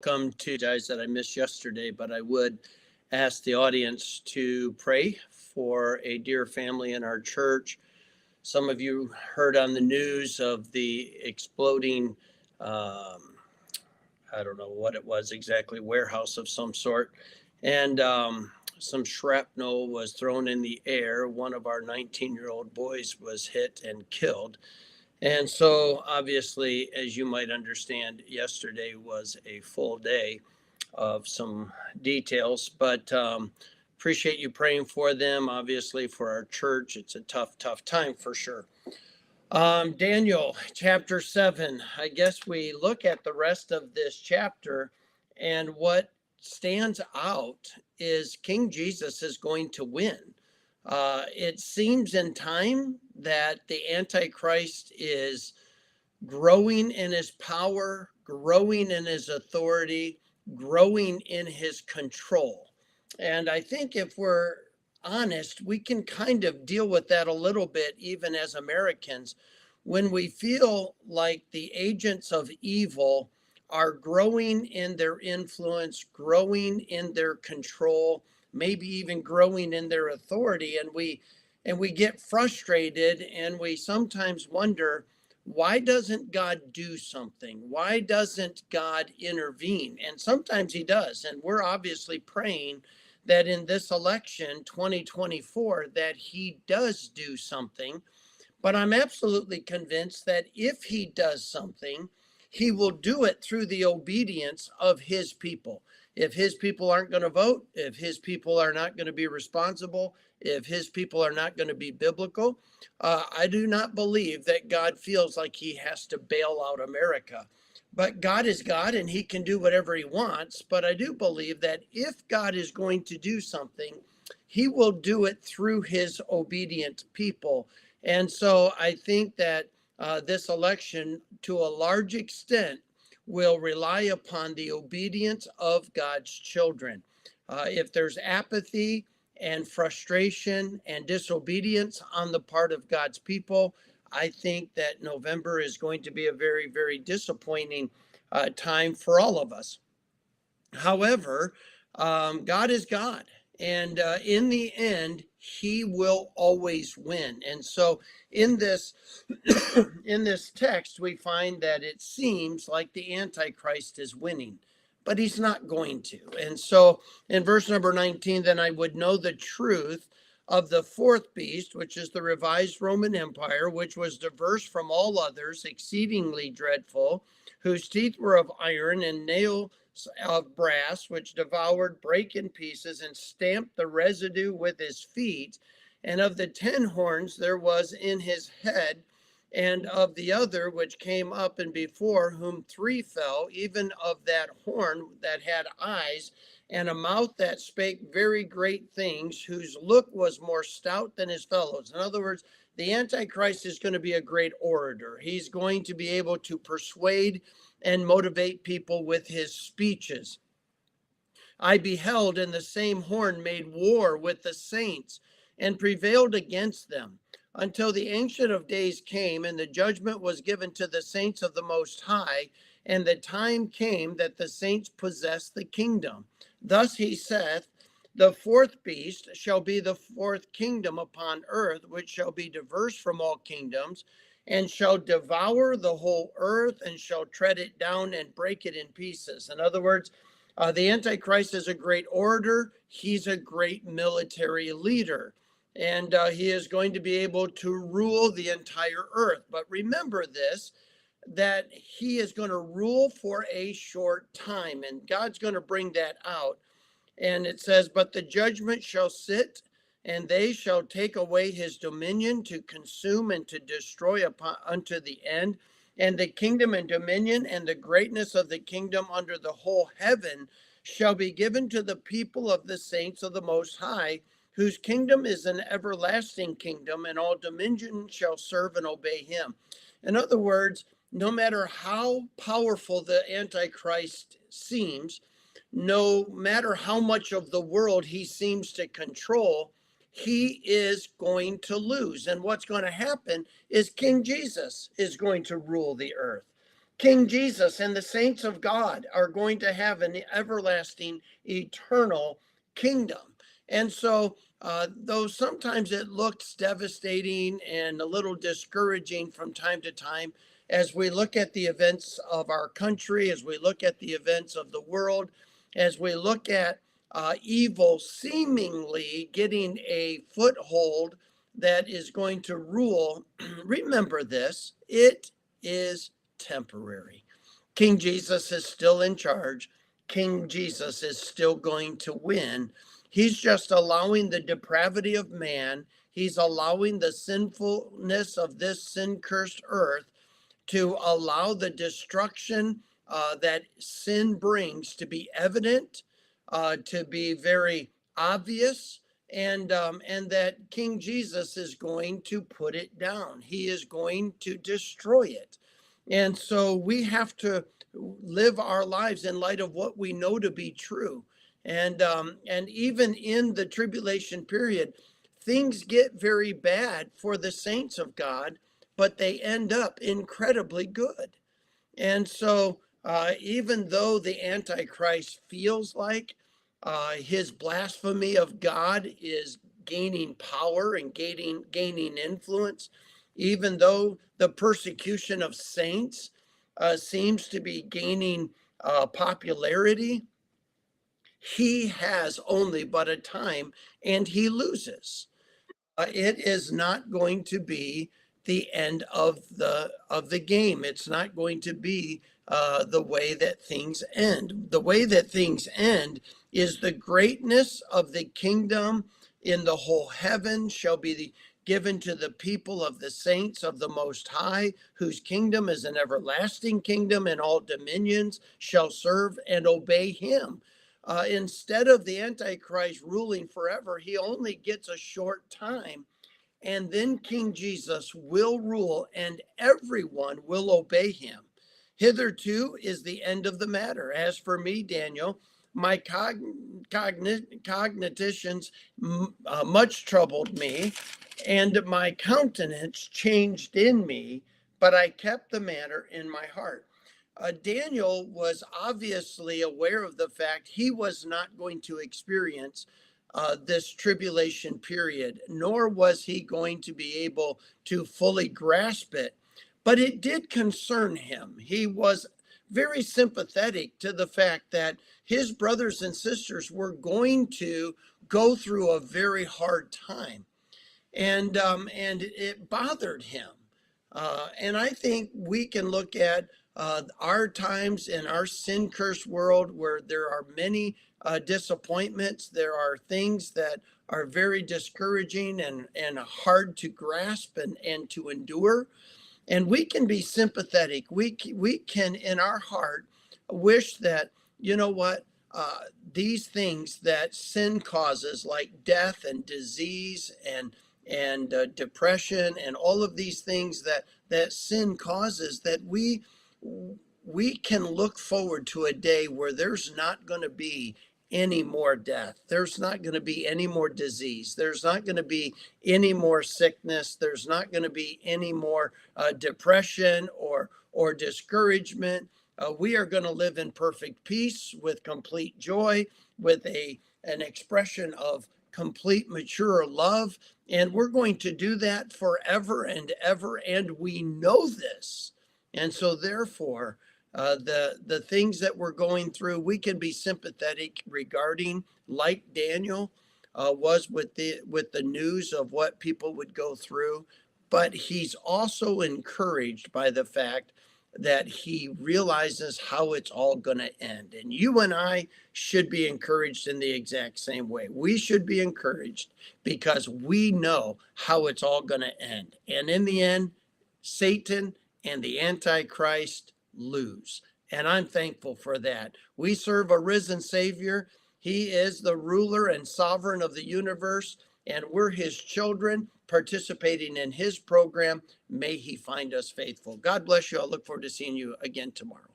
Come to guys that I missed yesterday, but I would ask the audience to pray for a dear family in our church. Some of you heard on the news of the exploding, um, I don't know what it was exactly, warehouse of some sort. And some shrapnel was thrown in the air. One of our 19-year-old boys was hit and killed. And so, obviously, as you might understand, yesterday was a full day of some details, but appreciate you praying for them. Obviously, for our church, it's a tough time for sure. Daniel chapter 7. I guess we look at the rest of this chapter, and what stands out is King Jesus is going to win. It seems in time that the Antichrist is growing in his power, growing in his authority, growing in his control. And I think if we're honest, we can kind of deal with that a little bit, even as Americans, when we feel like the agents of evil are growing in their influence, growing in their control, maybe even growing in their authority, and we get frustrated, and we sometimes wonder, why doesn't God do something? Why doesn't God intervene? And sometimes he does. And we're obviously praying that in this election 2024 that he does do something. But I'm absolutely convinced that if he does something, he will do it through the obedience of his people. If his people aren't going to vote, if his people are not going to be responsible, if his people are not going to be biblical, I do not believe that God feels like he has to bail out America. But God is God and he can do whatever he wants. But I do believe that if God is going to do something, he will do it through his obedient people. And so I think that this election, to a large extent, will rely upon the obedience of God's children. If there's apathy and frustration and disobedience on the part of God's people, I think that November is going to be a very, very disappointing time for all of us. However, God is God, and in the end, He will always win. And so, in this in this text, we find that it seems like the Antichrist is winning, but he's not going to. And so, in verse number 19, then I would know the truth of the fourth beast, which is the revised Roman Empire, which was diverse from all others, exceedingly dreadful, whose teeth were of iron and nails of brass, which devoured, brake in pieces, and stamped the residue with his feet. And of the 10 horns there was in his head, and of the other which came up and before, whom 3 fell, even of that horn that had eyes, and a mouth that spake very great things, whose look was more stout than his fellows. In other words, the Antichrist is going to be a great orator. He's going to be able to persuade and motivate people with his speeches. I beheld, and the same horn made war with the saints and prevailed against them, until the Ancient of Days came, and the judgment was given to the saints of the Most High, and the time came that the saints possessed the kingdom. Thus he saith, the fourth beast shall be the fourth kingdom upon earth, which shall be diverse from all kingdoms, and shall devour the whole earth, and shall tread it down and break it in pieces. In other words, the Antichrist is a great orator. He's a great military leader, and he is going to be able to rule the entire earth. But remember this, that he is going to rule for a short time, and God's going to bring that out. And it says, but the judgment shall sit, and they shall take away his dominion to consume and to destroy upon unto the end. And the kingdom and dominion and the greatness of the kingdom under the whole heaven shall be given to the people of the saints of the Most High, whose kingdom is an everlasting kingdom, and all dominion shall serve and obey him. In other words, no matter how powerful the Antichrist seems, no matter how much of the world he seems to control, he is going to lose. And what's going to happen is King Jesus is going to rule the earth. King Jesus and the saints of God are going to have an everlasting, eternal kingdom. And so, though sometimes it looks devastating and a little discouraging from time to time, as we look at the events of our country, as we look at the events of the world, as we look at evil seemingly getting a foothold that is going to rule, remember this: it is temporary. King Jesus is still in charge. King Jesus is still going to win. He's just allowing the depravity of man, he's allowing the sinfulness of this sin cursed earth to allow the destruction that sin brings to be evident, to be very obvious, and that King Jesus is going to put it down. He is going to destroy it. And so we have to live our lives in light of what we know to be true. And even in the tribulation period, things get very bad for the saints of God, but they end up incredibly good. And so, even though the Antichrist feels like his blasphemy of God is gaining power and gaining influence, even though the persecution of saints seems to be gaining popularity, he has only but a time and he loses. It is not going to be the end of the game. It's not going to be the way that things end. The way that things end is the greatness of the kingdom in the whole heaven shall be given to the people of the saints of the Most High, whose kingdom is an everlasting kingdom, and all dominions shall serve and obey him. Instead of the Antichrist ruling forever, he only gets a short time. And then King Jesus will rule, and everyone will obey him. Hitherto is the end of the matter. As for me, Daniel, my cognitions much troubled me, and my countenance changed in me, but I kept the matter in my heart. Daniel was obviously aware of the fact he was not going to experience this tribulation period, nor was he going to be able to fully grasp it. But it did concern him. He was very sympathetic to the fact that his brothers and sisters were going to go through a very hard time, and it bothered him. And I think we can look at our times in our sin cursed world where there are many disappointments. There are things that are very discouraging and hard to grasp and to endure. And we can be sympathetic. We can, in our heart, wish that, you know what, these things that sin causes, like death and disease and depression and all of these things that sin causes, that we can look forward to a day where there's not going to be any more death. There's not going to be any more disease. There's not going to be any more sickness. There's not going to be any more depression or discouragement. We are going to live in perfect peace with complete joy, with an expression of complete mature love. And we're going to do that forever and ever. And we know this. And so therefore, the things that we're going through, we can be sympathetic regarding, like Daniel was with the news of what people would go through. But he's also encouraged by the fact that he realizes how it's all going to end. And you and I should be encouraged in the exact same way. We should be encouraged because we know how it's all going to end. And in the end, Satan and the Antichrist lose. And I'm thankful for that. We serve a risen Savior. He is the ruler and sovereign of the universe, and we're his children participating in his program. May he find us faithful. God bless you. I'll look forward to seeing you again tomorrow.